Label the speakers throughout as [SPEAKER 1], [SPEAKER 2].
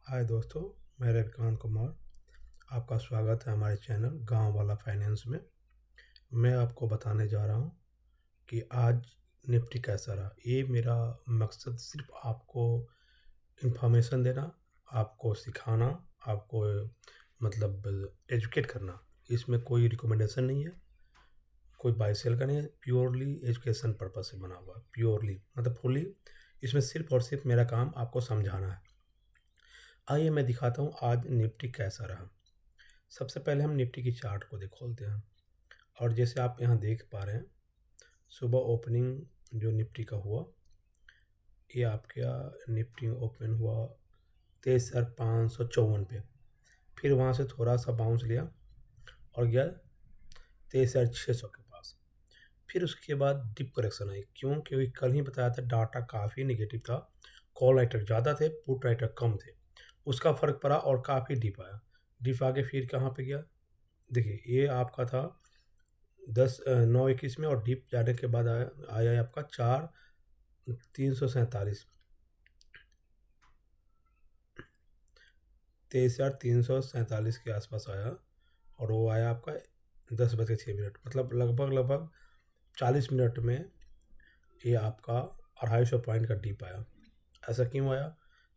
[SPEAKER 1] हाय दोस्तों, मैं रविकांत कुमार। आपका स्वागत है हमारे चैनल गांव वाला फाइनेंस में। मैं आपको बताने जा रहा हूं कि आज निफ्टी कैसा रहा। ये मेरा मकसद सिर्फ आपको इन्फॉर्मेशन देना, आपको सिखाना, आपको मतलब एजुकेट करना। इसमें कोई रिकमेंडेशन नहीं है, कोई बाय सेल का नहीं है। प्योरली एजुकेशन पर्पज से बना हुआ है, प्योरली मतलब फुली। इसमें सिर्फ और सिर्फ मेरा काम आपको समझाना है। आइए मैं दिखाता हूँ आज निफ्टी कैसा रहा। सबसे पहले हम निफ्टी की चार्ट को खोलते हैं। और जैसे आप यहाँ देख पा रहे हैं, सुबह ओपनिंग जो निफ्टी का हुआ, ये आपका निफ्टी ओपन हुआ 23,554 पे। फिर वहाँ से थोड़ा सा बाउंस लिया और गया 23,600 के पास। फिर उसके बाद डिप करेक्शन आई। क्योंकि कल ही बताया था डाटा काफ़ी निगेटिव था, कॉल राइटर ज़्यादा थे, पुट राइटर कम थे। उसका फ़र्क पड़ा और काफ़ी डिप आया। डिप आके फिर कहाँ पे गया, देखिए ये आपका था 9:21 में, और डिप जाने के बाद आया है आपका 4,347, 23,347 के आसपास आया। और वो आया आपका 10:06, मतलब लगभग 40 मिनट में ये आपका 250 पॉइंट का डिप आया। ऐसा क्यों आया,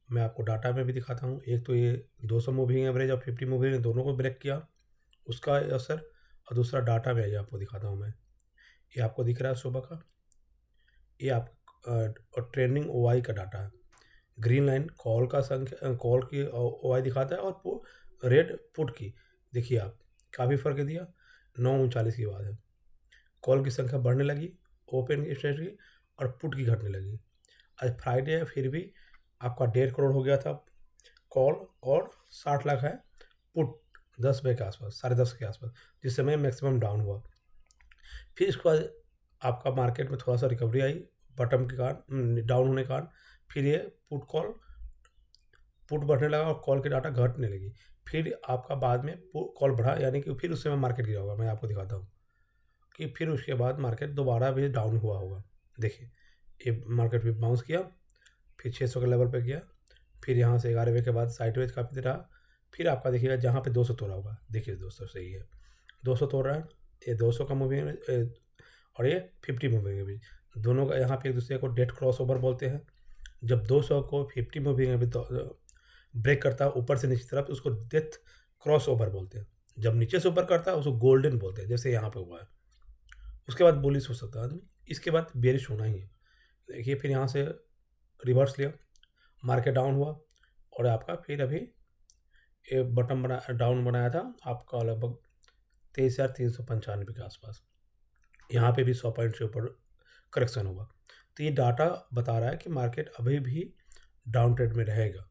[SPEAKER 1] मैं आपको डाटा में भी दिखाता हूँ। एक तो ये 200 मूविंग एवरेज और 50 मूविंग एवरेज दोनों को ब्रेक किया, उसका असर। और दूसरा डाटा में ये आपको दिखाता हूँ मैं। ये आपको दिख रहा है सुबह का, ये आप और ट्रेंडिंग ओआई का डाटा है। ग्रीन लाइन कॉल का संख्या, कॉल की ओआई दिखाता है, और रेड पुट की। देखिए आप, काफ़ी फ़र्क दिया। 9:39 की बात है, कॉल की संख्या बढ़ने लगी ओपन स्ट्रेटजी, और पुट की घटने लगी। आज फ्राइडे है, फिर भी आपका 1.5 करोड़ हो गया था कॉल, और 60 लाख है पुट 10 बजे के आसपास, 10:30 के आसपास, जिस समय मैक्सिमम डाउन हुआ। फिर इसके बाद आपका मार्केट में थोड़ा सा रिकवरी आई बॉटम के कारण, डाउन होने के कारण। फिर ये पुट बढ़ने लगा और कॉल की डाटा घटने लगी। फिर आपका बाद में कॉल बढ़ा, यानी कि फिर उस समय मार्केट गिरा होगा। मैं आपको दिखाता हूँ कि फिर उसके बाद मार्केट दोबारा भी डाउन हुआ होगा। देखिए ये मार्केट भी बाउंस किया, फिर 600 के लेवल पे गया, फिर यहाँ से 11 बजे के बाद साइडवेज काफ़ी देर रहा। फिर आपका देखिएगा जहाँ पे 200 तोड़ा होगा, देखिए दोस्तों सही है, 200 तोड़ रहा है। ये 200 का मूविंग और ये 50 मूविंग के बीच, दोनों का यहाँ पे एक दूसरे को डेट क्रॉस ओवर बोलते हैं। जब 200 को 50 मूविंग एवरेज ब्रेक करता है ऊपर से नीचे तरफ, तो उसको डेथ क्रॉस ओवर बोलते हैं। जब नीचे से ऊपर करता है उसको गोल्डन बोलते हैं, जैसे यहाँ पे हुआ है। उसके बाद बुलिश हो सकता है आदमी, इसके बाद बेरिश होना ही है। देखिए फिर यहाँ से रिवर्स लिया, मार्केट डाउन हुआ, और आपका फिर अभी ये बटन बना डाउन बनाया था आपका लगभग 23,395 के आसपास। यहाँ पे भी 100 पॉइंट से ऊपर करेक्शन हुआ। तो ये डाटा बता रहा है कि मार्केट अभी भी डाउन ट्रेड में रहेगा।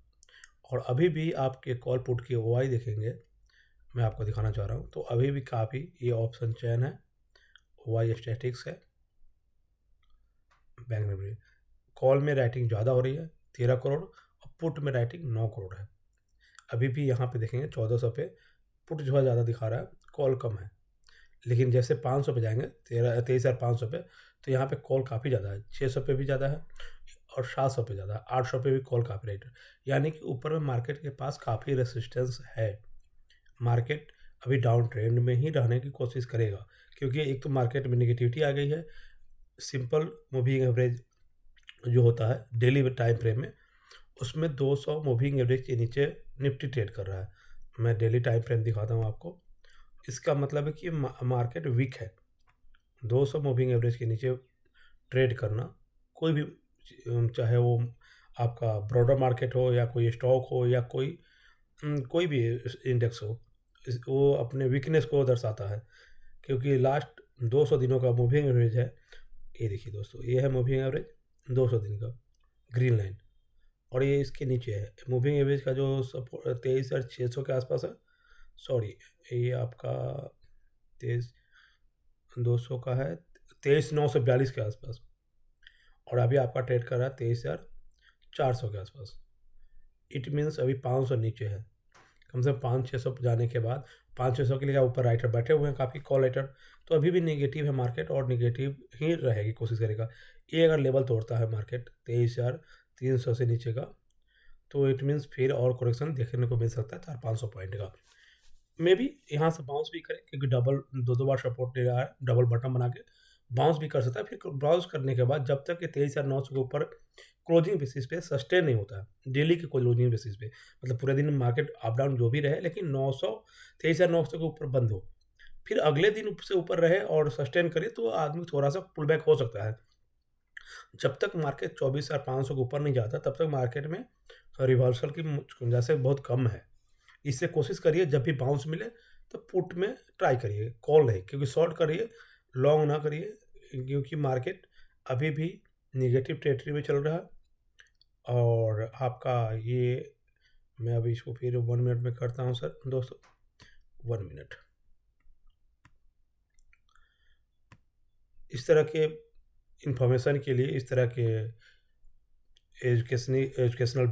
[SPEAKER 1] और अभी भी आपके कॉल पुट की ओआई देखेंगे, मैं आपको दिखाना चाह रहा हूँ, तो अभी भी काफ़ी ये ऑप्शन चैन है, ओआई स्टैटिक्स है। बैंक निफ्टी कॉल में राइटिंग ज़्यादा हो रही है 13 करोड़, और पुट में राइटिंग 9 करोड़ है। अभी भी यहाँ पे देखेंगे 1400 पे पुट जो है ज़्यादा दिखा रहा है, कॉल कम है। लेकिन जैसे 500 पे जाएंगे, 23,500 पे, तो यहाँ पे कॉल काफ़ी ज़्यादा है, 600 पे भी ज़्यादा है, और 700 पे ज़्यादा है, 800 पे भी कॉल काफ़ी राइट है। यानी कि ऊपर में मार्केट के पास काफ़ी रेसिस्टेंस है। मार्केट अभी डाउन ट्रेंड में ही रहने की कोशिश करेगा, क्योंकि एक तो मार्केट में निगेटिविटी आ गई है। सिंपल मूविंग एवरेज जो होता है डेली टाइम फ्रेम में, उसमें 200 मूविंग एवरेज के नीचे निफ्टी ट्रेड कर रहा है। मैं डेली टाइम फ्रेम दिखाता हूँ आपको। इसका मतलब है कि मार्केट वीक है। 200 मूविंग एवरेज के नीचे ट्रेड करना, कोई भी चाहे वो आपका ब्रॉडर मार्केट हो, या कोई स्टॉक हो, या कोई भी इंडेक्स हो, वो अपने वीकनेस को दर्शाता है। क्योंकि लास्ट 200 दिनों का मूविंग एवरेज है, ये देखिए दोस्तों, ये है मूविंग एवरेज 200 दिन का, ग्रीन लाइन। और ये इसके नीचे है मूविंग एवरेज का जो 23,600 के आसपास है। सॉरी, ये आपका 23,200 का है, 23,942 के आसपास। और अभी आपका ट्रेड कर रहा है 23,400 के आसपास। इट मीन्स अभी 500 नीचे है। कम से कम 500-600 जाने के बाद, 500-600 के लिए क्या ऊपर राइटर बैठे हुए हैं काफ़ी कॉल राइटर, तो अभी भी नेगेटिव है मार्केट, और नेगेटिव ही रहेगी, कोशिश करेगा। ये अगर लेवल तोड़ता है मार्केट 23,300 से नीचे का, तो इट मीन्स फिर और करेक्शन देखने को मिल सकता है 400-500 पॉइंट का। मे बी यहाँ से बाउंस भी करे क्योंकि डबल 2-2 बार सपोर्ट ले रहा है, डबल बटन बना के बाउंस भी कर सकता है। फिर ब्राउज़ करने के बाद जब तक ये 23,900 के ऊपर क्लोजिंग बेसिस पे सस्टेन नहीं होता है, डेली के क्लोजिंग बेसिस पे, मतलब पूरे दिन मार्केट अप डाउन जो भी रहे लेकिन 900 23,900 के ऊपर बंद हो। फिर अगले दिन से ऊपर रहे और सस्टेन करे तो आदमी थोड़ा-सा पुल बैक हो सकता है। जब तक मार्केट 24,500 के ऊपर नहीं जाता तब तक मार्केट में रिवर्सल की गुंजाइश बहुत कम है। इसलिए कोशिश करिए जब भी बाउंस मिले तो पुट में ट्राई करिए, कॉल नहीं, क्योंकि शॉर्ट करिए, लॉन्ग ना करिए, क्योंकि मार्केट अभी भी नेगेटिव टेरिटरी में चल रहा है। और आपका ये मैं अभी इसको फिर 1 मिनट में करता हूँ सर दोस्तों, 1 मिनट। इस तरह के इन्फॉर्मेशन के लिए, इस तरह के एजुकेशनल